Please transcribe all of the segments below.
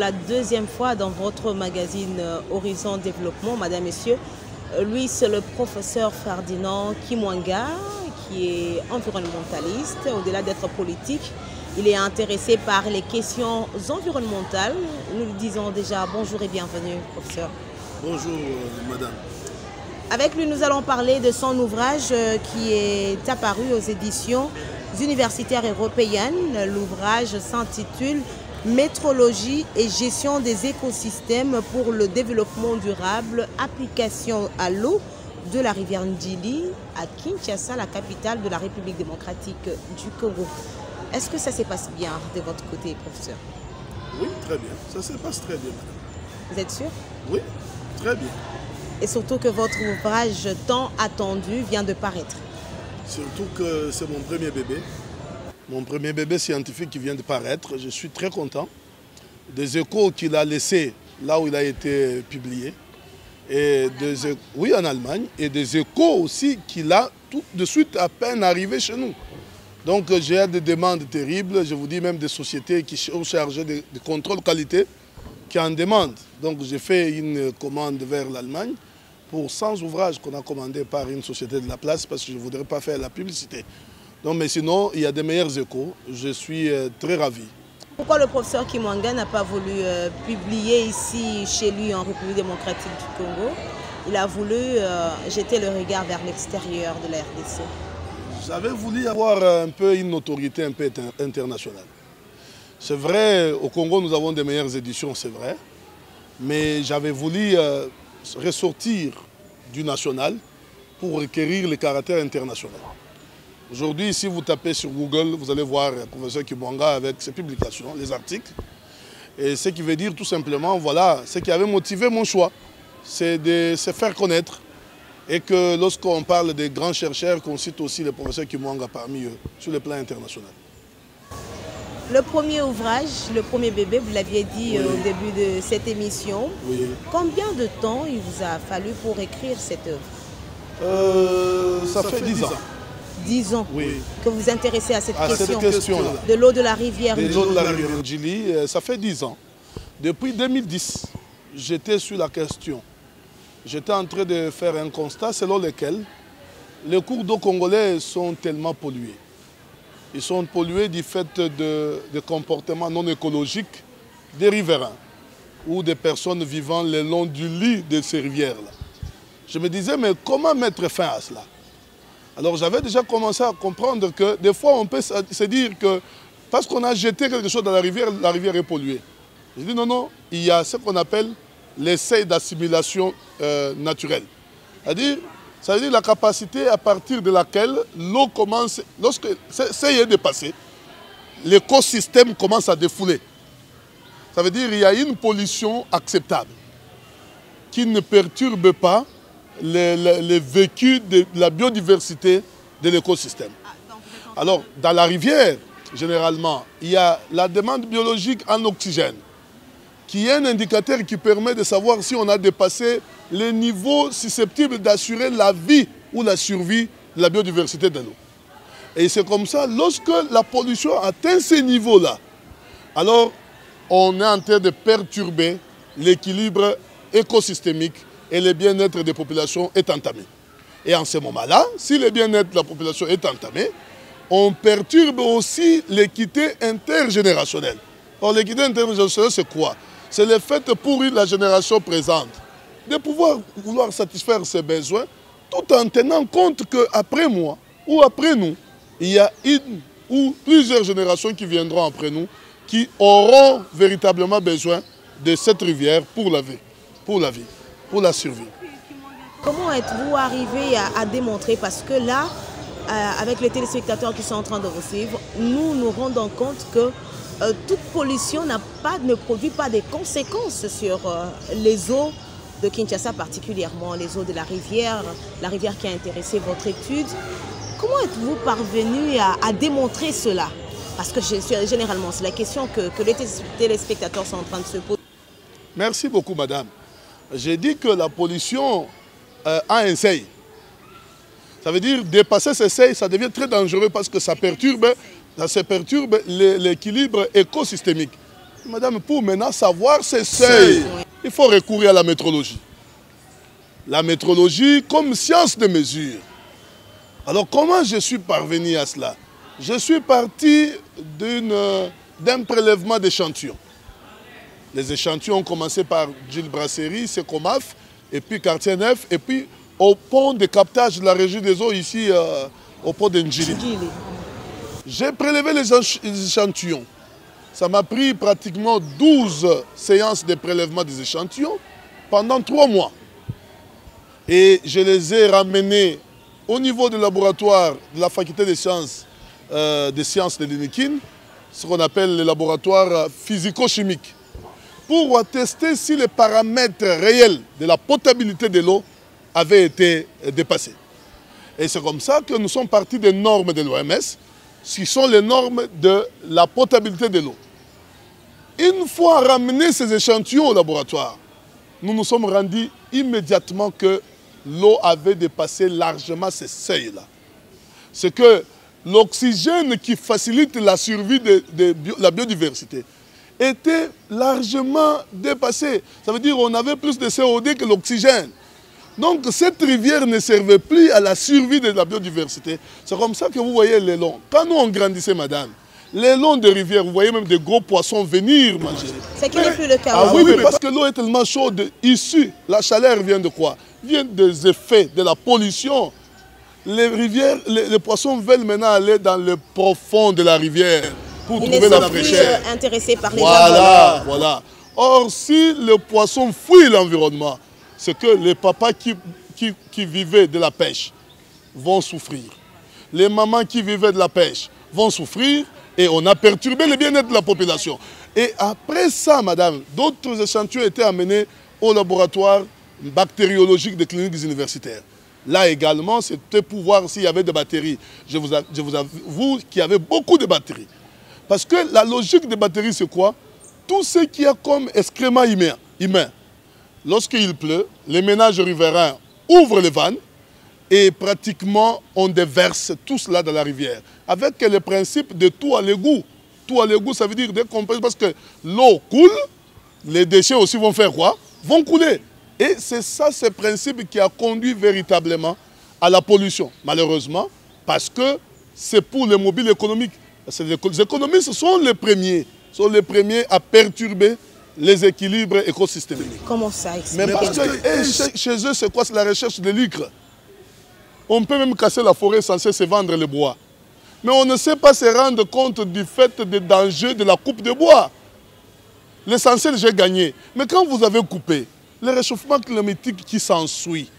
la deuxième fois dans votre magazine Horizon Développement, Madame, Messieurs. Lui, c'est le professeur Ferdinand Kimwanga, qui est environnementaliste. Au-delà d'être politique, il est intéressé par les questions environnementales. Nous lui disons déjà bonjour et bienvenue, professeur. Bonjour, madame. Avec lui, nous allons parler de son ouvrage qui est apparu aux éditions universitaires européennes. L'ouvrage s'intitule « Métrologie et gestion des écosystèmes pour le développement durable, application à l'eau de la rivière Ndjili à Kinshasa, la capitale de la République démocratique du Congo ». Est-ce que ça se passe bien de votre côté, professeur? Oui, très bien. Ça se passe très bien, madame. Vous êtes sûr? Oui, très bien. Et surtout que votre ouvrage tant attendu vient de paraître. Surtout que c'est mon premier bébé. Mon premier bébé scientifique qui vient de paraître. Je suis très content des échos qu'il a laissés là où il a été publié. Et oui, en Allemagne. Et des échos aussi qu'il a tout de suite à peine arrivé chez nous. Donc j'ai des demandes terribles. Je vous dis même des sociétés qui sont chargées de contrôle qualité qui en demandent. Donc j'ai fait une commande vers l'Allemagne pour 100 ouvrages qu'on a commandés par une société de la place parce que je ne voudrais pas faire la publicité. Donc, mais sinon, il y a des meilleurs échos. Je suis très ravi. Pourquoi le professeur Kimwanga n'a pas voulu publier ici, chez lui, en République démocratique du Congo? Il a voulu jeter le regard vers l'extérieur de la RDC. J'avais voulu avoir un peu une notoriété un peu internationale. C'est vrai, au Congo, nous avons des meilleures éditions, c'est vrai. Mais j'avais voulu ressortir du national pour requérir le caractère international. Aujourd'hui, si vous tapez sur Google, vous allez voir le professeur Kimwanga avec ses publications, les articles. Et ce qui veut dire tout simplement, voilà, ce qui avait motivé mon choix, c'est de se faire connaître. Et que lorsqu'on parle des grands chercheurs, qu'on cite aussi le professeur Kimwanga parmi eux, sur le plan international. Le premier ouvrage, le premier bébé, vous l'aviez dit au début de cette émission. Oui. Combien de temps il vous a fallu pour écrire cette œuvre? Ça fait 10 ans. 10 ans que vous vous intéressez à cette question de l'eau de la rivière Ndjili. De l'eau de la rivière Ndjili, ça fait 10 ans. Depuis 2010, j'étais sur la question. J'étais en train de faire un constat selon lequel les cours d'eau congolais sont tellement pollués. Ils sont pollués du fait de comportements non écologiques des riverains ou des personnes vivant le long du lit de ces rivières-là. Je me disais, mais comment mettre fin à cela? Alors j'avais déjà commencé à comprendre que des fois on peut se dire que parce qu'on a jeté quelque chose dans la rivière est polluée. Je dis non, non, il y a ce qu'on appelle l'essai d'assimilation naturelle. Ça veut dire la capacité à partir de laquelle l'eau commence, lorsque c'est est dépassé, l'écosystème commence à défouler. Ça veut dire qu'il y a une pollution acceptable qui ne perturbe pas le vécu de la biodiversité de l'écosystème. Alors, dans la rivière, généralement, il y a la demande biologique en oxygène, qui est un indicateur qui permet de savoir si on a dépassé les niveaux susceptibles d'assurer la vie ou la survie de la biodiversité de l'eau. Et c'est comme ça, lorsque la pollution atteint ces niveaux-là, alors on est en train de perturber l'équilibre écosystémique et le bien-être des populations est entamé. Et en ce moment-là, si le bien-être de la population est entamé, on perturbe aussi l'équité intergénérationnelle. Or, l'équité intergénérationnelle, c'est quoi? C'est le fait pour la génération présente de vouloir satisfaire ses besoins tout en tenant compte qu'après moi ou après nous, il y a une ou plusieurs générations qui viendront après nous qui auront véritablement besoin de cette rivière pour la vie, pour la survie. Comment êtes-vous arrivé à démontrer? Parce que là, avec les téléspectateurs qui sont en train de vous suivre, nous nous rendons compte que toute pollution ne produit pas des conséquences sur les eaux de Kinshasa, particulièrement les eaux de la rivière qui a intéressé votre étude. Comment êtes-vous parvenu à démontrer cela? Parce que généralement, c'est la question que les téléspectateurs sont en train de se poser. Merci beaucoup, madame. J'ai dit que la pollution a un seuil. Ça veut dire dépasser ce seuil, ça devient très dangereux parce que ça perturbe l'équilibre écosystémique. Madame, pour maintenant savoir ces seuils, il faut recourir à la métrologie. La métrologie comme science de mesure. Alors comment je suis parvenu à cela? Je suis parti d'un prélèvement d'échantillons. Les échantillons ont commencé par Gilles Brasserie, Secomaf, et puis Quartier Neuf, et puis au pont de captage de la régie des eaux ici, au pont d'Ndjili. J'ai prélevé les échantillons. Ça m'a pris pratiquement 12 séances de prélèvement des échantillons pendant 3 mois. Et je les ai ramenés au niveau du laboratoire de la faculté des sciences de l'INIKIN, ce qu'on appelle le laboratoire physico-chimique, pour attester si les paramètres réels de la potabilité de l'eau avaient été dépassés. Et c'est comme ça que nous sommes partis des normes de l'OMS, qui sont les normes de la potabilité de l'eau. Une fois ramenés ces échantillons au laboratoire, nous nous sommes rendus immédiatement que l'eau avait dépassé largement ces seuils-là. C'est que l'oxygène qui facilite la survie de la biodiversité était largement dépassé. Ça veut dire qu'on avait plus de CO2 que l'oxygène. Donc cette rivière ne servait plus à la survie de la biodiversité. C'est comme ça que vous voyez les longs. Quand nous on grandissait, madame, les longs de rivières, vous voyez même des gros poissons venir manger. C'est qu'il n'est plus le cas. Ah oui, mais parce que l'eau est tellement chaude, issue, la chaleur vient de quoi? Vient des effets de la pollution. Les rivières, les poissons veulent maintenant aller dans le profond de la rivière pour trouver la fraîcheur. Intéressés par les voilà. Or, si le poisson fuit l'environnement, c'est que les papas qui vivaient de la pêche vont souffrir. Les mamans qui vivaient de la pêche vont souffrir et on a perturbé le bien-être de la population. Et après ça, madame, d'autres échantillons étaient amenés au laboratoire bactériologique des cliniques universitaires. Là également, c'était pour voir s'il y avait des bactéries. Je vous avoue qu'il y avait beaucoup de bactéries. Parce que la logique des bactéries, c'est quoi? Tout ce qu'il y a comme excrément humain. Lorsqu'il pleut, les ménages riverains ouvrent les vannes et pratiquement on déverse tout cela dans la rivière. Avec le principe de tout à l'égout. Tout à l'égout, ça veut dire décomposer parce que l'eau coule, les déchets aussi vont faire quoi? Vont couler. Et c'est ça, ce principe qui a conduit véritablement à la pollution. Malheureusement, parce que c'est pour les mobiles économiques. Les économistes sont les premiers à perturber les équilibres écosystémiques. Comment ça? Mais parce que chez eux, c'est quoi? C'est la recherche de l'icre. On peut même casser la forêt censée se vendre le bois. Mais on ne sait pas se rendre compte du fait des dangers de la coupe de bois. L'essentiel, j'ai gagné. Mais quand vous avez coupé, le réchauffement climatique qui s'ensuit,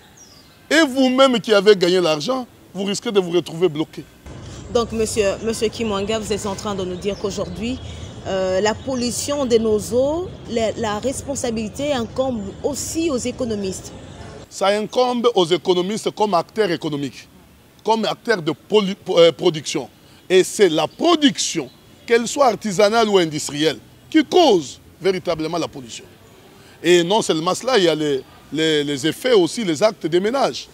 et vous-même qui avez gagné l'argent, vous risquez de vous retrouver bloqué. Donc, monsieur Kimwanga, vous êtes en train de nous dire qu'aujourd'hui, la pollution de nos eaux, la responsabilité incombe aussi aux économistes. Ça incombe aux économistes comme acteurs économiques, comme acteurs de production. Et c'est la production, qu'elle soit artisanale ou industrielle, qui cause véritablement la pollution. Et non seulement cela, il y a les effets aussi, les actes des ménages.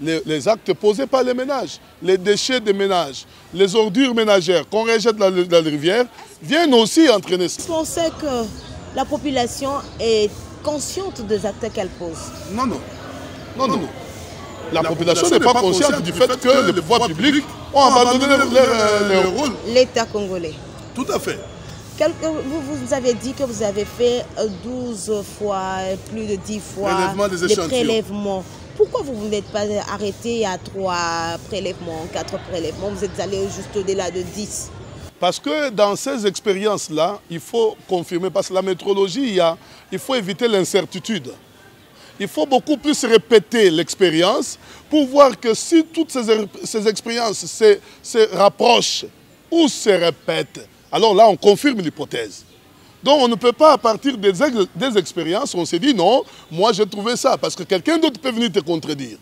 Les actes posés par les ménages, les déchets des ménages, les ordures ménagères qu'on rejette dans la rivière, viennent aussi entraîner ça. Vous pensez que la population est consciente des actes qu'elle pose? Non. La population n'est pas consciente du fait que les pouvoirs publics ont abandonné leur rôle. L'État congolais. Tout à fait. Vous avez dit que vous avez fait 12 fois, plus de 10 fois des prélèvements. Pourquoi vous n'êtes pas arrêté à 3 prélèvements, 4 prélèvements? Vous êtes allé juste au-delà de 10. Parce que dans ces expériences-là, il faut confirmer, parce que la métrologie, il faut éviter l'incertitude. Il faut beaucoup plus répéter l'expérience pour voir que si toutes ces expériences se rapprochent ou se répètent, alors là, on confirme l'hypothèse. Donc, on ne peut pas, à partir des expériences, on s'est dit non, moi j'ai trouvé ça, parce que quelqu'un d'autre peut venir te contredire.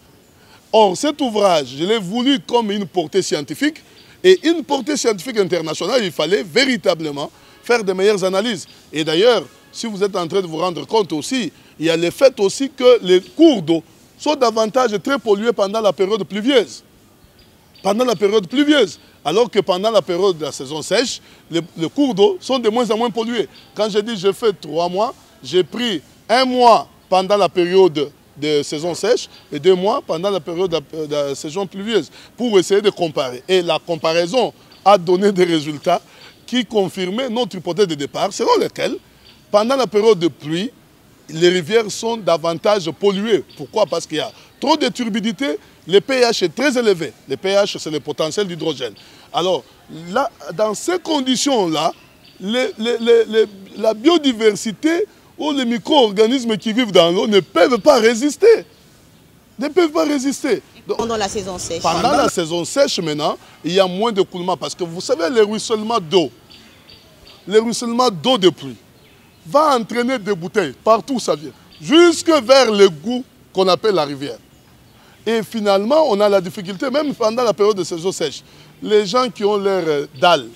Or, cet ouvrage, je l'ai voulu comme une portée scientifique, et une portée scientifique internationale, il fallait véritablement faire de meilleures analyses. Et d'ailleurs, si vous êtes en train de vous rendre compte aussi, il y a le fait aussi que les cours d'eau sont davantage très pollués pendant la période pluvieuse. pendant la période pluvieuse. Alors que pendant la période de la saison sèche, les cours d'eau sont de moins en moins pollués. Quand je dis je fais 3 mois, j'ai pris 1 mois pendant la période de saison sèche et 2 mois pendant la période de la saison pluvieuse pour essayer de comparer. Et la comparaison a donné des résultats qui confirmaient notre hypothèse de départ, selon laquelle, pendant la période de pluie, les rivières sont davantage polluées. Pourquoi? Parce qu'il y a trop de turbidité, le pH est très élevé. Le pH, c'est le potentiel d'hydrogène. Alors, là, dans ces conditions-là, la biodiversité ou les micro-organismes qui vivent dans l'eau ne peuvent pas résister. Ne peuvent pas résister. Donc, pendant la saison sèche. Pendant la saison sèche, maintenant, il y a moins de coulements. Parce que vous savez, le ruissellement d'eau de pluie, va entraîner des bouteilles partout où ça vient, jusque vers l'égout qu'on appelle la rivière. Et finalement, on a la difficulté, même pendant la période de saison sèche, les gens qui ont leurs dalles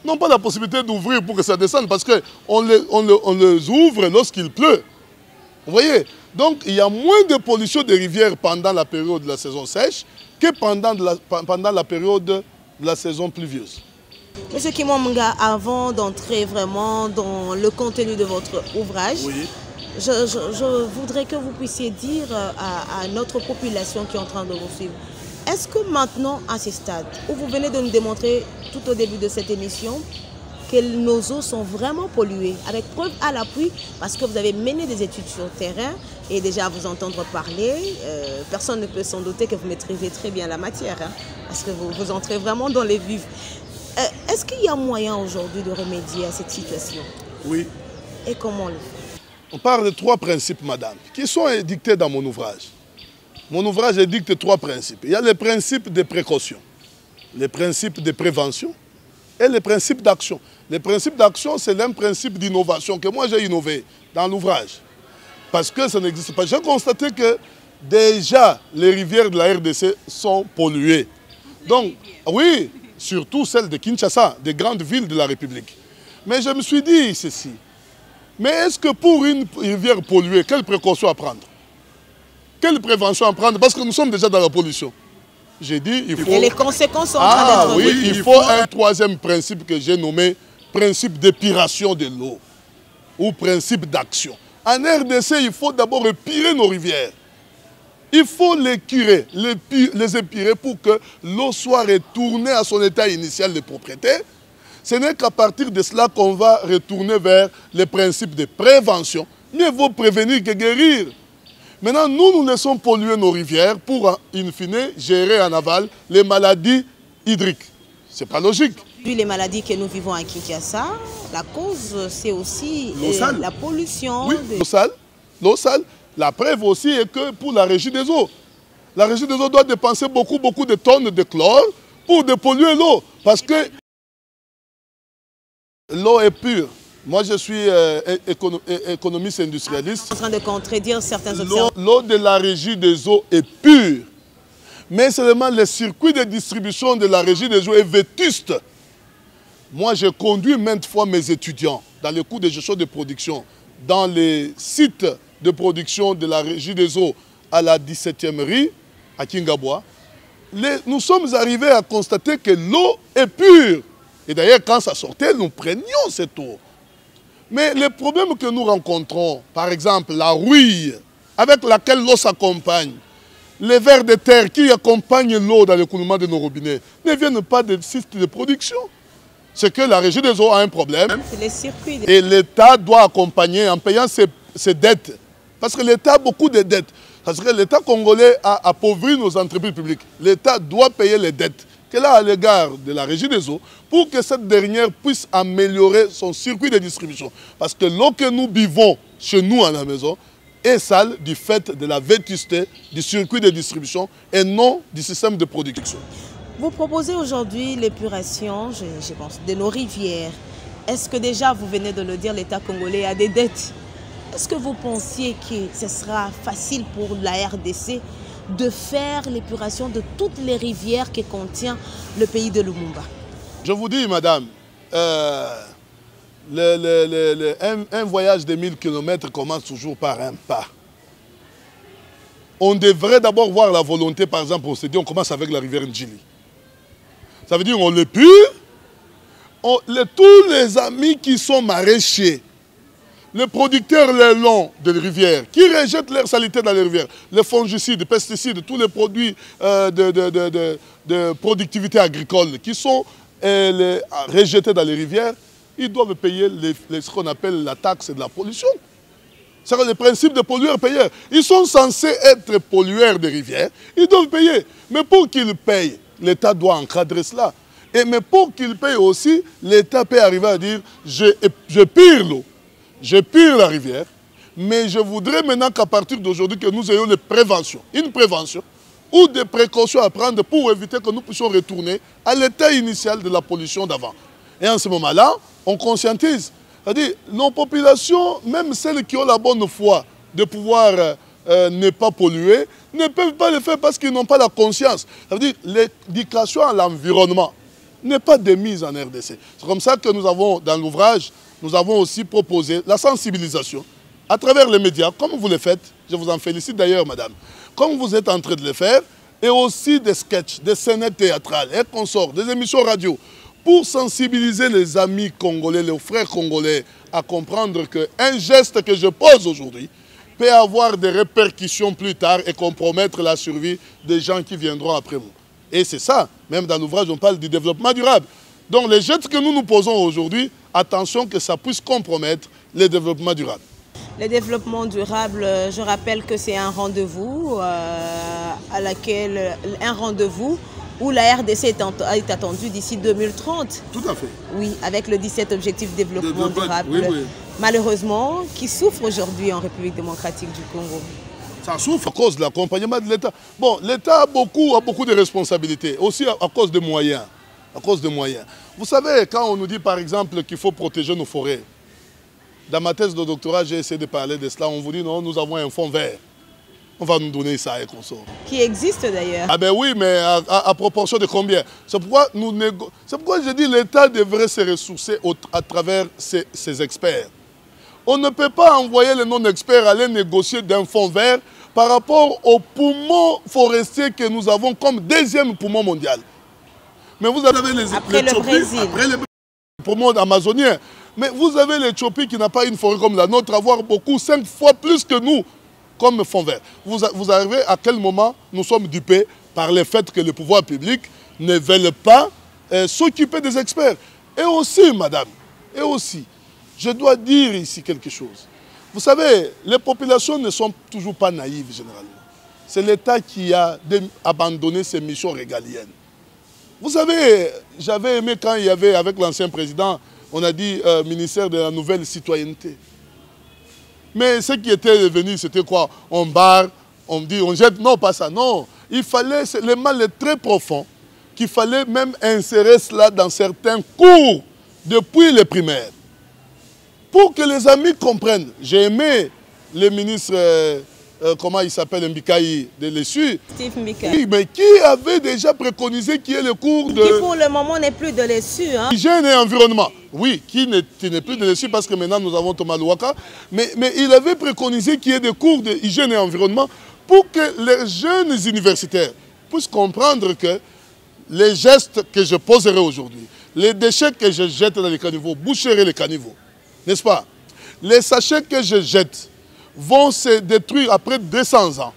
n'ont pas la possibilité d'ouvrir pour que ça descende parce qu'on les ouvre lorsqu'il pleut. Vous voyez? Donc, il y a moins de pollution des rivières pendant la période de la saison sèche que pendant la période de la saison pluvieuse. Monsieur Kimwanga, avant d'entrer vraiment dans le contenu de votre ouvrage, oui. je voudrais que vous puissiez dire à notre population qui est en train de vous suivre, est-ce que maintenant, à ce stade, où vous venez de nous démontrer tout au début de cette émission, que nos eaux sont vraiment polluées, avec preuve à l'appui, parce que vous avez mené des études sur le terrain, et déjà à vous entendre parler, personne ne peut s'en douter que vous maîtrisez très bien la matière, hein, parce que vous entrez vraiment dans les vifs. Est-ce qu'il y a moyen aujourd'hui de remédier à cette situation? Oui. Et comment le faire? On parle de 3 principes, madame, qui sont édictés dans mon ouvrage. Mon ouvrage édicte 3 principes. Il y a le principe de précaution, le principe de prévention et le principe d'action. Le principe d'action, c'est un principe d'innovation que moi j'ai innové dans l'ouvrage. Parce que ça n'existe pas. J'ai constaté que déjà les rivières de la RDC sont polluées. Donc, oui, surtout celles de Kinshasa, des grandes villes de la République. Mais je me suis dit ceci. Mais est-ce que pour une rivière polluée, quelle précaution à prendre? Quelle prévention à prendre? Parce que nous sommes déjà dans la pollution. J'ai dit, il faut... Et les conséquences sont en train d'être... Oui, il faut un 3e principe que j'ai nommé principe d'épuration de l'eau ou principe d'action. En RDC, il faut d'abord épurer nos rivières. Il faut les curer, les épurer pour que l'eau soit retournée à son état initial de propriété. Ce n'est qu'à partir de cela qu'on va retourner vers les principes de prévention. Mieux vaut prévenir que guérir. Maintenant, nous laissons polluer nos rivières pour, in fine, gérer en aval les maladies hydriques. Ce n'est pas logique. Puis les maladies que nous vivons à Kinshasa, la cause, c'est aussi la pollution. Oui, l'eau sale. La preuve aussi est que pour la régie des eaux, la régie des eaux doit dépenser beaucoup de tonnes de chlore pour dépolluer l'eau. Parce que l'eau est pure. Moi, je suis économiste industrialiste. En train de contredire certains observateurs. L'eau de la régie des eaux est pure. Mais seulement le circuit de distribution de la régie des eaux est vétuste. Moi, j'ai conduit maintes fois mes étudiants dans les cours de gestion de production, dans les sites de production de la régie des eaux à la 17e rue, à Kingabwa. Nous sommes arrivés à constater que l'eau est pure. Et d'ailleurs, quand ça sortait, nous prenions cette eau. Mais les problèmes que nous rencontrons, par exemple la rouille avec laquelle l'eau s'accompagne, les vers de terre qui accompagnent l'eau dans l'écoulement de nos robinets, ne viennent pas des sites de production. C'est que la régie des eaux a un problème. C'est les circuits. Et l'État doit accompagner en payant ses dettes. Parce que l'État a beaucoup de dettes. Parce que l'État congolais a appauvri nos entreprises publiques. L'État doit payer les dettes qu'elle a à l'égard de la régie des eaux pour que cette dernière puisse améliorer son circuit de distribution. Parce que l'eau que nous buvons chez nous à la maison est sale du fait de la vétusté du circuit de distribution et non du système de production. Vous proposez aujourd'hui l'épuration, je pense, de nos rivières. Est-ce que déjà, vous venez de le dire, l'État congolais a des dettes? Est-ce que vous pensiez que ce sera facile pour la RDC de faire l'épuration de toutes les rivières que contient le pays de Lumumba? Je vous dis, madame, un voyage de 1000 km commence toujours par un pas. on devrait d'abord voir la volonté, par exemple, on s'est dit, on commence avec la rivière Ndjili. Ça veut dire on l'épure, tous les amis qui sont maraîchers, les producteurs le long des rivières, qui rejettent l'air salité dans les rivières, les fongicides, les pesticides, tous les produits de productivité agricole qui sont rejetés dans les rivières, ils doivent payer ce qu'on appelle la taxe de la pollution. C'est le principe de pollueur-payeur. Ils sont censés être pollueurs des rivières, ils doivent payer. Mais pour qu'ils payent, l'État doit encadrer cela. Mais pour qu'ils payent aussi, l'État peut arriver à dire je pire l'eau, je pire la rivière, mais je voudrais maintenant qu'à partir d'aujourd'hui que nous ayons une prévention ou des précautions à prendre pour éviter que nous puissions retourner à l'état initial de la pollution d'avant. Et en ce moment-là, on conscientise. C'est-à-dire, nos populations, même celles qui ont la bonne foi de pouvoir ne pas polluer, ne peuvent pas le faire parce qu'ils n'ont pas la conscience. Ça veut dire l'éducation à l'environnement n'est pas démise en RDC. C'est comme ça que nous avons, dans l'ouvrage, nous avons aussi proposé la sensibilisation à travers les médias, comme vous le faites. Je vous en félicite d'ailleurs, madame. Comme vous êtes en train de le faire, et aussi des sketchs, des scénettes théâtrales et consorts, des émissions radio, pour sensibiliser les amis congolais, les frères congolais, à comprendre qu'un geste que je pose aujourd'hui peut avoir des répercussions plus tard et compromettre la survie des gens qui viendront après nous. Et c'est ça, même dans l'ouvrage, on parle du développement durable. Donc les gestes que nous posons aujourd'hui, attention que ça puisse compromettre le développement durable. Le développement durable, je rappelle que c'est un rendez-vous où la RDC est attendue d'ici 2030. Tout à fait. Oui, avec le 17 objectifs de développement durable. Oui, oui. Malheureusement, qui souffre aujourd'hui en République démocratique du Congo. Ça souffre à cause de l'accompagnement de l'État. Bon, l'État a beaucoup de responsabilités, aussi à cause des moyens. À cause des moyens. Vous savez, quand on nous dit par exemple qu'il faut protéger nos forêts, dans ma thèse de doctorat, j'ai essayé de parler de cela. On vous dit non, nous avons un fonds vert. On va nous donner ça et qu'on sort. Qui existe d'ailleurs. Ah ben oui, mais à proportion de combien? C'est pourquoi je dis que l'État devrait se ressourcer à travers ses experts. On ne peut pas envoyer les non-experts aller négocier d'un fonds vert par rapport aux poumons forestiers que nous avons comme deuxième poumon mondial. Mais vous avez après le Brésil. Après les poumons amazoniens. Mais vous avez l'Éthiopie qui n'a pas une forêt comme la nôtre, avoir 5 fois plus que nous comme fonds vert. Vous arrivez à quel moment nous sommes dupés par le fait que les pouvoirs publics ne veulent pas s'occuper des experts. Et aussi, madame, je dois dire ici quelque chose. Vous savez, les populations ne sont toujours pas naïves généralement. C'est l'État qui a abandonné ses missions régaliennes. Vous savez, j'avais aimé quand il y avait, avec l'ancien président, on a dit ministère de la nouvelle citoyenneté. Mais ce qui était venu, c'était quoi? On barre, on dit, on jette. Non, pas ça, non. Il fallait, le mal est très profond, qu'il fallait même insérer cela dans certains cours depuis les primaires. Pour que les amis comprennent. J'ai aimé le ministre, comment il s'appelle, Mbikaï de l'ESU. Steve Mbikaï. Oui, mais qui avait déjà préconisé qu'il y ait le cours de... Qui pour le moment n'est plus de l'ESU. Hein? Hygiène et environnement. Oui, qui n'est plus de l'ESU parce que maintenant nous avons Thomas Louaka. Mais il avait préconisé qu'il y ait des cours d'hygiène et environnement pour que les jeunes universitaires puissent comprendre que les gestes que je poserai aujourd'hui, les déchets que je jette dans les caniveaux, boucherai les caniveaux, n'est-ce pas? Les sachets que je jette vont se détruire après 200 ans.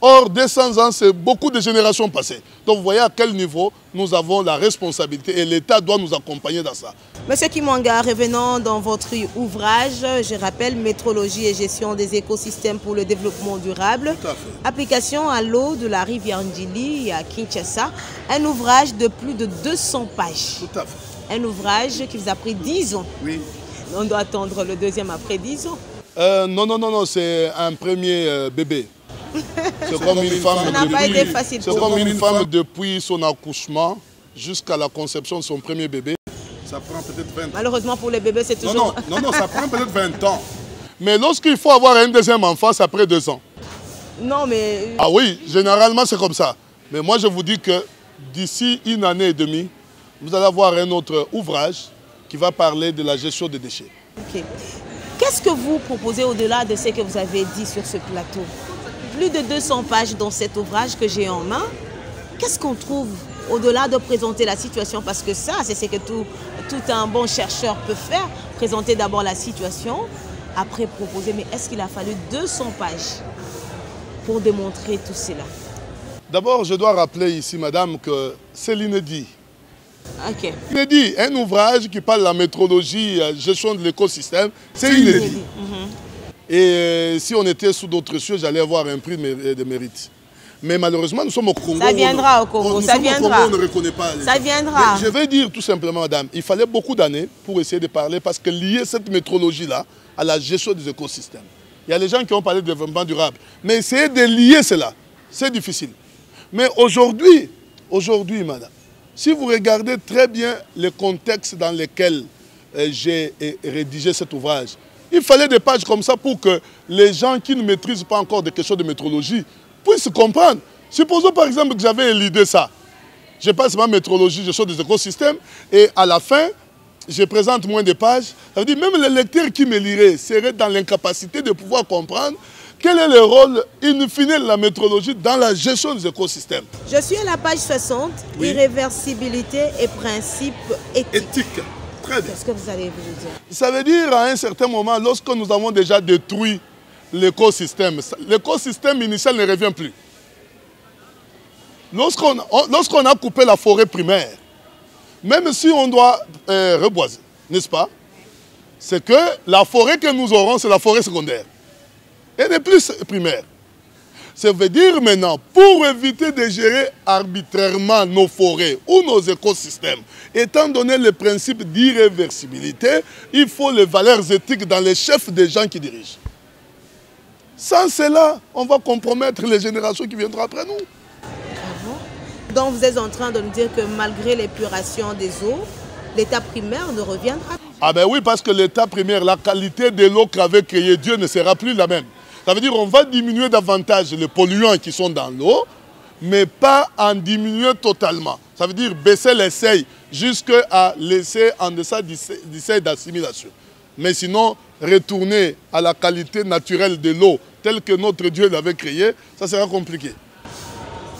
Or, 200 ans, c'est beaucoup de générations passées. Donc, vous voyez à quel niveau nous avons la responsabilité et l'État doit nous accompagner dans ça. Monsieur Kimwanga, revenons dans votre ouvrage, je rappelle, Métrologie et gestion des écosystèmes pour le développement durable. Tout à fait. Application à l'eau de la rivière Ndjili à Kinshasa. Un ouvrage de plus de 200 pages. Tout à fait. Un ouvrage qui vous a pris 10 ans. Oui. On doit attendre le deuxième après 10 ans. Non, c'est un premier bébé. C'est comme une femme. Ça n'a pas été facile. C'est comme une femme depuis son accouchement jusqu'à la conception de son premier bébé. Ça prend peut-être 20 ans. Malheureusement pour les bébés, c'est toujours... Non, ça prend peut-être 20 ans. Mais lorsqu'il faut avoir un deuxième enfant, c'est après 2 ans. Non, mais... Ah oui, généralement c'est comme ça. Mais moi je vous dis que d'ici 1 année et demie, vous allez avoir un autre ouvrage qui va parler de la gestion des déchets. Ok. Qu'est-ce que vous proposez au-delà de ce que vous avez dit sur ce plateau? plus de 200 pages dans cet ouvrage que j'ai en main. Qu'est-ce qu'on trouve au-delà de présenter la situation? Parce que ça, c'est ce que tout un bon chercheur peut faire. Présenter d'abord la situation, après proposer. Mais est-ce qu'il a fallu 200 pages pour démontrer tout cela? D'abord, je dois rappeler ici, madame, que c'est l'inédit. Ok. Inédit, un ouvrage qui parle de la métrologie, gestion de l'écosystème, c'est inédit. Et si on était sous d'autres cieux, j'allais avoir un prix de mérite. Mais malheureusement, nous sommes au Congo. Ça viendra au Congo, ça viendra. On ne reconnaît pas. Ça viendra. Mais je vais dire tout simplement, madame, il fallait beaucoup d'années pour essayer de parler, parce que lier cette métrologie-là à la gestion des écosystèmes. Il y a des gens qui ont parlé de développement durable. Mais essayer de lier cela, c'est difficile. Mais aujourd'hui, madame, si vous regardez très bien le contexte dans lequel j'ai rédigé cet ouvrage, il fallait des pages comme ça pour que les gens qui ne maîtrisent pas encore des questions de métrologie puissent comprendre. Supposons par exemple que j'avais l'idée ça. Je passe ma métrologie, gestion des écosystèmes, et à la fin, je présente moins de pages. Ça veut dire même les lecteurs qui me liraient seraient dans l'incapacité de pouvoir comprendre quel est le rôle in fine de la métrologie dans la gestion des écosystèmes. Je suis à la page 60, oui. Irréversibilité et principes éthiques. Très bien. Qu'est-ce que vous allez vous dire? Ça veut dire à un certain moment, lorsque nous avons déjà détruit l'écosystème initial ne revient plus. Lorsqu'on a coupé la forêt primaire, même si on doit reboiser, n'est-ce pas? C'est que la forêt que nous aurons, c'est la forêt secondaire. Et de plus primaire. Ça veut dire maintenant, pour éviter de gérer arbitrairement nos forêts ou nos écosystèmes, étant donné le principe d'irréversibilité, il faut les valeurs éthiques dans les chefs des gens qui dirigent. Sans cela, on va compromettre les générations qui viendront après nous. Donc vous êtes en train de nous dire que malgré l'épuration des eaux, l'état primaire ne reviendra pas. Ah ben oui, parce que l'état primaire, la qualité de l'eau qu'avait créé Dieu ne sera plus la même. Ça veut dire qu'on va diminuer davantage les polluants qui sont dans l'eau, mais pas en diminuer totalement. Ça veut dire baisser les seuils jusqu'à laisser en deçà du seuil d'assimilation. Mais sinon, retourner à la qualité naturelle de l'eau telle que notre Dieu l'avait créée, ça sera compliqué.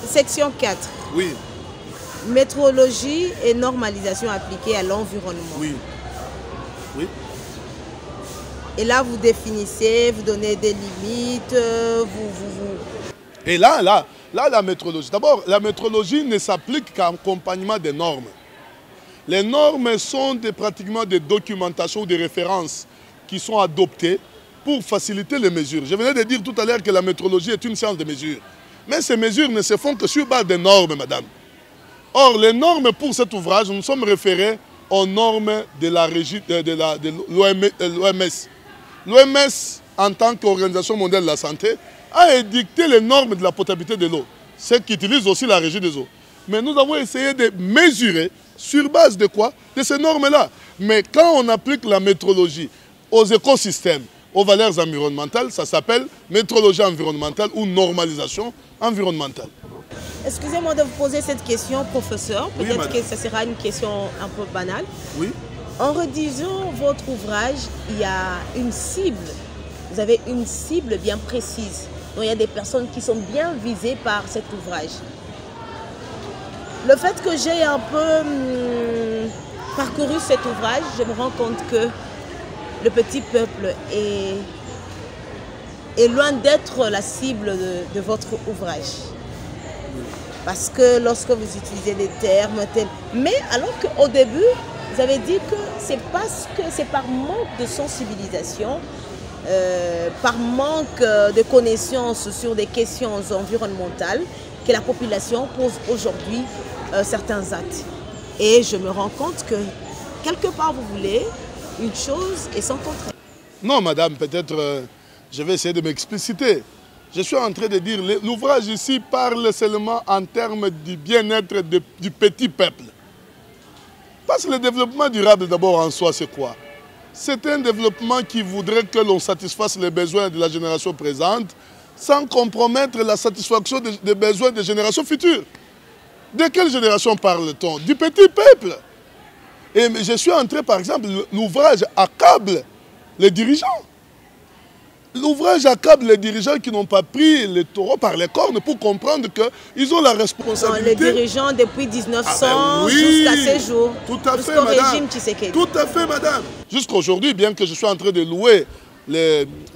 Section 4. Oui. Métrologie et normalisation appliquée à l'environnement. Oui. Oui. Et là, vous définissez, vous donnez des limites, Et là, la métrologie. D'abord, la métrologie ne s'applique qu'en accompagnement des normes. Les normes sont pratiquement des documentations ou des références qui sont adoptées pour faciliter les mesures. Je venais de dire tout à l'heure que la métrologie est une science de mesure. Mais ces mesures ne se font que sur base des normes, madame. Or, les normes pour cet ouvrage, nous sommes référés aux normes de l'OMS. L'OMS, en tant qu'Organisation mondiale de la santé, a édicté les normes de la potabilité de l'eau, ce qui utilise aussi la régie des eaux. Mais nous avons essayé de mesurer sur base de quoi? De ces normes-là. Mais quand on applique la métrologie aux écosystèmes, aux valeurs environnementales, ça s'appelle métrologie environnementale ou normalisation environnementale. Excusez-moi de vous poser cette question, professeur. Peut-être oui, que ce sera une question un peu banale. Oui. En rédigeant votre ouvrage, il y a une cible. Vous avez une cible bien précise. Donc il y a des personnes qui sont bien visées par cet ouvrage. Le fait que j'ai un peu parcouru cet ouvrage, je me rends compte que le petit peuple est loin d'être la cible de votre ouvrage. Parce que lorsque vous utilisez des termes tels... Mais alors qu'au début, vous avez dit que c'est parce que c'est par manque de sensibilisation, par manque de connaissances sur des questions environnementales que la population pose aujourd'hui certains actes. Et je me rends compte que quelque part vous voulez une chose et son contraire. Non, madame, peut-être je vais essayer de m'expliciter. Je suis en train de dire, l'ouvrage ici parle seulement en termes du bien-être du petit peuple. Parce que le développement durable d'abord en soi, c'est quoi? C'est un développement qui voudrait que l'on satisfasse les besoins de la génération présente sans compromettre la satisfaction des besoins des générations futures. De quelle génération parle-t-on? Du petit peuple. Et je suis entré, par exemple, l'ouvrage accable les dirigeants. L'ouvrage accable les dirigeants qui n'ont pas pris le taureau par les cornes pour comprendre qu'ils ont la responsabilité. Les dirigeants depuis 1900 jusqu'à ces jours. Tout à fait, madame. Régime Tshisekedi. Tout à fait, madame. Jusqu'à aujourd'hui, bien que je sois en train de louer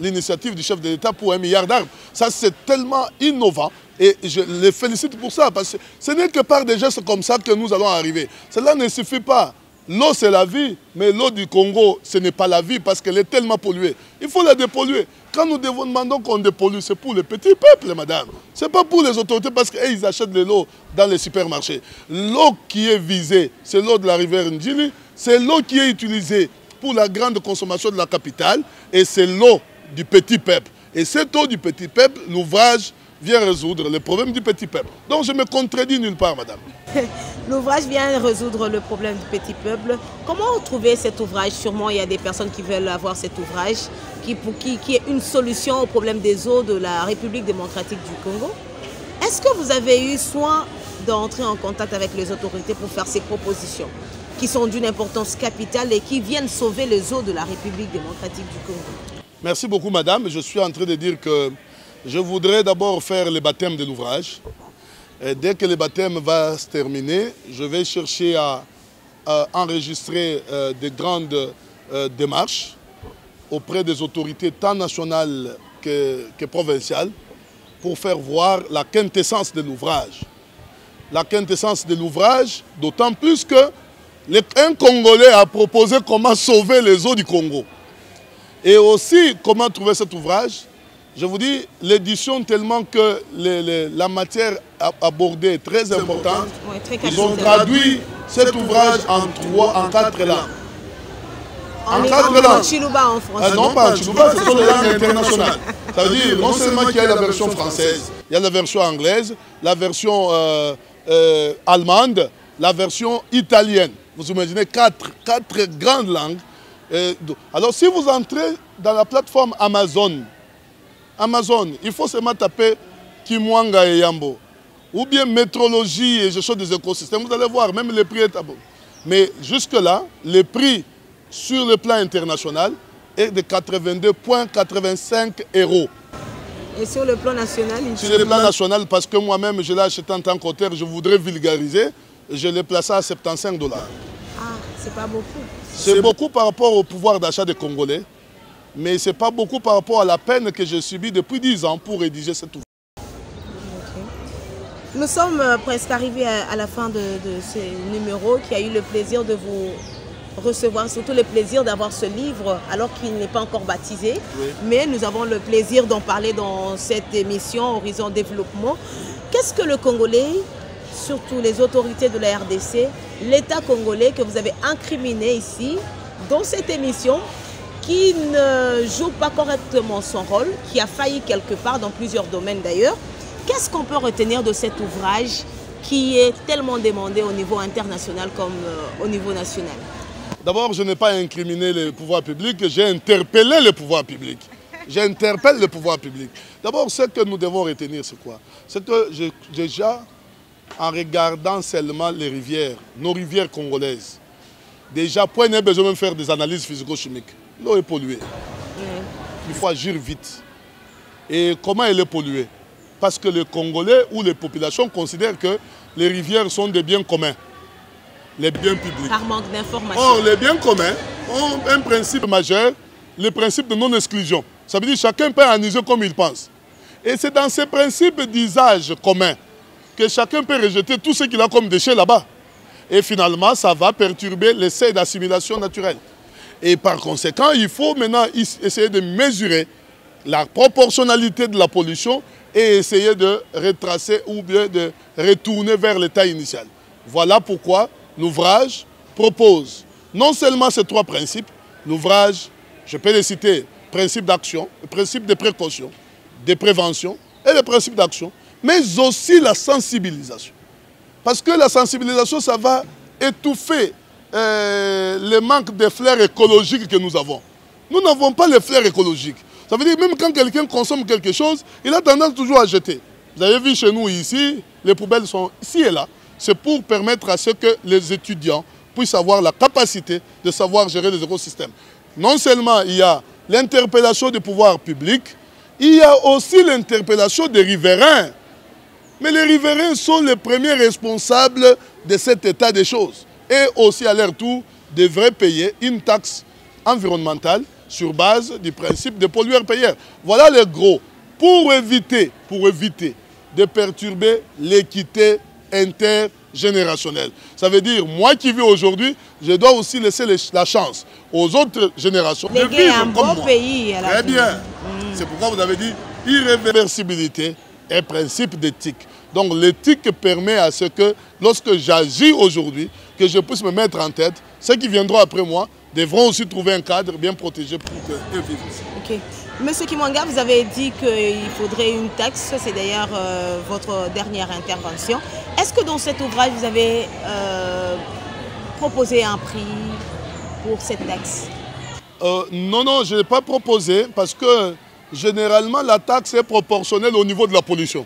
l'initiative du chef de l'État pour 1 milliard d'arbres, ça c'est tellement innovant. Et je les félicite pour ça, parce que ce n'est que par des gestes comme ça que nous allons arriver. Cela ne suffit pas. L'eau, c'est la vie, mais l'eau du Congo, ce n'est pas la vie parce qu'elle est tellement polluée. Il faut la dépolluer. Quand nous demandons qu'on dépollue, c'est pour le petit peuple, madame. Ce n'est pas pour les autorités parce qu'ils achètent de l'eau dans les supermarchés. L'eau qui est visée, c'est l'eau de la rivière Ndjili, c'est l'eau qui est utilisée pour la grande consommation de la capitale et c'est l'eau du petit peuple. Et cette eau du petit peuple, l'ouvrage vient résoudre les problèmes du petit peuple. Donc je me contredis nulle part, madame. L'ouvrage vient résoudre le problème du petit peuple. Comment trouver cet ouvrage? Sûrement, il y a des personnes qui veulent avoir cet ouvrage, qui est une solution au problème des eaux de la République démocratique du Congo. Est-ce que vous avez eu soin d'entrer en contact avec les autorités pour faire ces propositions, qui sont d'une importance capitale et qui viennent sauver les eaux de la République démocratique du Congo? Merci beaucoup, madame. Je suis en train de dire que je voudrais d'abord faire le baptême de l'ouvrage. Dès que le baptême va se terminer, je vais chercher à enregistrer de grandes démarches auprès des autorités tant nationales que provinciales pour faire voir la quintessence de l'ouvrage. La quintessence de l'ouvrage, d'autant plus qu'un Congolais a proposé comment sauver les eaux du Congo. Et aussi comment trouver cet ouvrage. Je vous dis, l'édition, tellement que la matière abordée est très importante, ouais, très ils ont traduit cet ouvrage en 4 langues. En 4 langues. En Chiluba, en français. Non, pas en Chiluba, ce sont les langues internationales. Ça veut dire, non seulement qu'il y a la version française, il y a la version anglaise, la version allemande, la version italienne. Vous imaginez 4 grandes langues. Alors, si vous entrez dans la plateforme Amazon, il faut seulement taper Kimwanga et Yambo. Ou bien métrologie et gestion des écosystèmes. Vous allez voir, même les prix est à bon. Mais jusque-là, le prix sur le plan international est de 82,85 €. Et sur le plan national? Sur le plan national, parce que moi-même, je l'ai acheté en tant qu'auteur, je voudrais vulgariser, je l'ai placé à 75 $. Ah, c'est pas beaucoup. C'est beaucoup par rapport au pouvoir d'achat des Congolais. Mais ce n'est pas beaucoup par rapport à la peine que j'ai subie depuis 10 ans pour rédiger cet ouvrage. Okay. Nous sommes presque arrivés à la fin de ce numéro qui a eu le plaisir de vous recevoir, surtout le plaisir d'avoir ce livre alors qu'il n'est pas encore baptisé. Oui. Mais nous avons le plaisir d'en parler dans cette émission Horizon Développement. Qu'est-ce que le Congolais, surtout les autorités de la RDC, l'État congolais que vous avez incriminé ici dans cette émission, qui ne joue pas correctement son rôle, qui a failli quelque part dans plusieurs domaines d'ailleurs. Qu'est-ce qu'on peut retenir de cet ouvrage qui est tellement demandé au niveau international comme au niveau national? D'abord, je n'ai pas incriminé le pouvoir public, j'ai interpellé le pouvoir public. J'interpelle le pouvoir public. D'abord, ce que nous devons retenir, c'est quoi? C'est que déjà, en regardant seulement les rivières, nos rivières congolaises, déjà, point n'est besoin de faire des analyses physico-chimiques. L'eau est polluée. Il faut agir vite. Et comment elle est polluée? Parce que les Congolais ou les populations considèrent que les rivières sont des biens communs, les biens publics. Par manque d'informations. Or, les biens communs ont un principe majeur, le principe de non-exclusion. Ça veut dire que chacun peut en user comme il pense. Et c'est dans ces principes d'usage commun que chacun peut rejeter tout ce qu'il a comme déchets là-bas. Et finalement, ça va perturber l'essai d'assimilation naturelle. Et par conséquent, il faut maintenant essayer de mesurer la proportionnalité de la pollution et essayer de retracer ou bien de retourner vers l'état initial. Voilà pourquoi l'ouvrage propose non seulement ces 3 principes, l'ouvrage, je peux les citer, principe d'action, le principe de précaution, de prévention et le principe d'action, mais aussi la sensibilisation. Parce que la sensibilisation, ça va étouffer le manque de flair écologique que nous avons. Nous n'avons pas les flairs écologiques. Ça veut dire que même quand quelqu'un consomme quelque chose, il a tendance toujours à jeter. Vous avez vu chez nous ici, les poubelles sont ici et là. C'est pour permettre à ce que les étudiants puissent avoir la capacité de savoir gérer les écosystèmes. Non seulement il y a l'interpellation des pouvoirs publics, il y a aussi l'interpellation des riverains. Mais les riverains sont les premiers responsables de cet état des choses. Et aussi, à leur tour, devraient payer une taxe environnementale sur base du principe de pollueur-payeur. Voilà le gros. Pour éviter de perturber l'équité intergénérationnelle. Ça veut dire, moi qui vis aujourd'hui, je dois aussi laisser la chance aux autres générations de vivre un comme beau moi. pays. Très bien. C'est pourquoi vous avez dit irréversibilité et principe d'éthique. Donc l'éthique permet à ce que, lorsque j'agis aujourd'hui, que je puisse me mettre en tête, ceux qui viendront après moi devront aussi trouver un cadre bien protégé pour qu'eux vivent ici. Ok. Monsieur Kimwanga, vous avez dit qu'il faudrait une taxe, c'est d'ailleurs votre dernière intervention. Est-ce que dans cet ouvrage, vous avez proposé un prix pour cette taxe? Non, je n'ai pas proposé parce que généralement la taxe est proportionnelle au niveau de la pollution.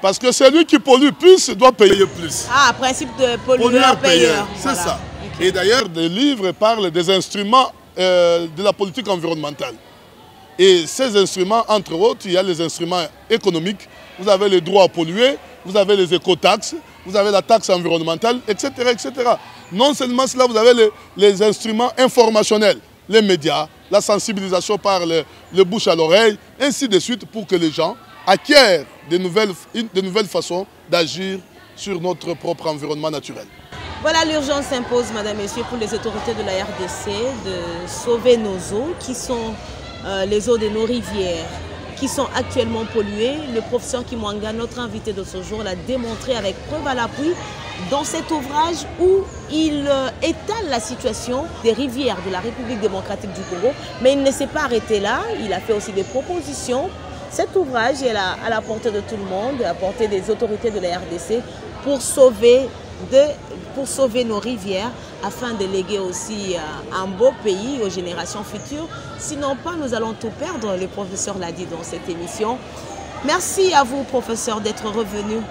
Parce que celui qui pollue plus doit payer plus. Ah, principe de pollueur-payeur. C'est voilà. Ça. Okay. Et d'ailleurs, le livre parle des instruments de la politique environnementale. Et ces instruments, entre autres, il y a les instruments économiques. Vous avez le droit à polluer, vous avez les écotaxes, vous avez la taxe environnementale, etc. etc. Non seulement cela, vous avez les instruments informationnels, les médias, la sensibilisation par le bouche à l'oreille, ainsi de suite, pour que les gens acquièrent de nouvelles façons d'agir sur notre propre environnement naturel. Voilà, l'urgence s'impose, madame, messieurs, pour les autorités de la RDC de sauver nos eaux, qui sont les eaux de nos rivières, qui sont actuellement polluées. Le professeur Kimwanga, notre invité de ce jour, l'a démontré avec preuve à l'appui dans cet ouvrage où il étale la situation des rivières de la République démocratique du Congo. Mais il ne s'est pas arrêté là, il a fait aussi des propositions. Cet ouvrage est à la portée de tout le monde, à la portée des autorités de la RDC pour sauver nos rivières, afin de léguer aussi un beau pays aux générations futures. Sinon pas, nous allons tout perdre, le professeur l'a dit dans cette émission. Merci à vous, professeur, d'être revenu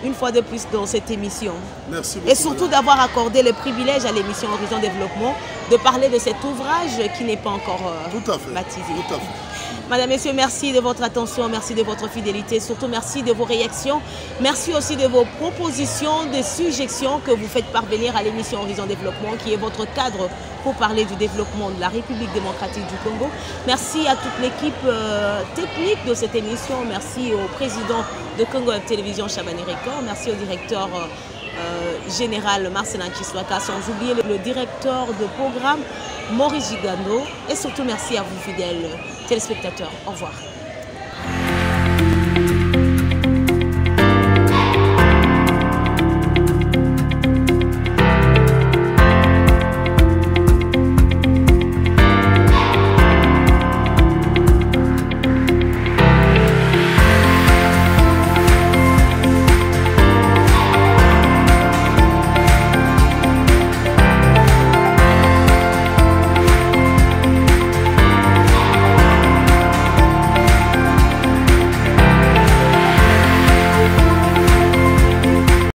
une fois de plus dans cette émission. Merci beaucoup. Et surtout d'avoir accordé le privilège à l'émission Horizon Développement de parler de cet ouvrage qui n'est pas encore baptisé. Tout à fait. Madame, messieurs, merci de votre attention, merci de votre fidélité, surtout merci de vos réactions, merci aussi de vos propositions, de suggestions que vous faites parvenir à l'émission Horizon Développement, qui est votre cadre pour parler du développement de la République démocratique du Congo. Merci à toute l'équipe technique de cette émission, merci au président de Congo Télévision, Chabani Record, merci au directeur général Marcelin Kiswaka, sans oublier le directeur de programme Maurice Gigando, et surtout merci à vous fidèles téléspectateurs. Au revoir.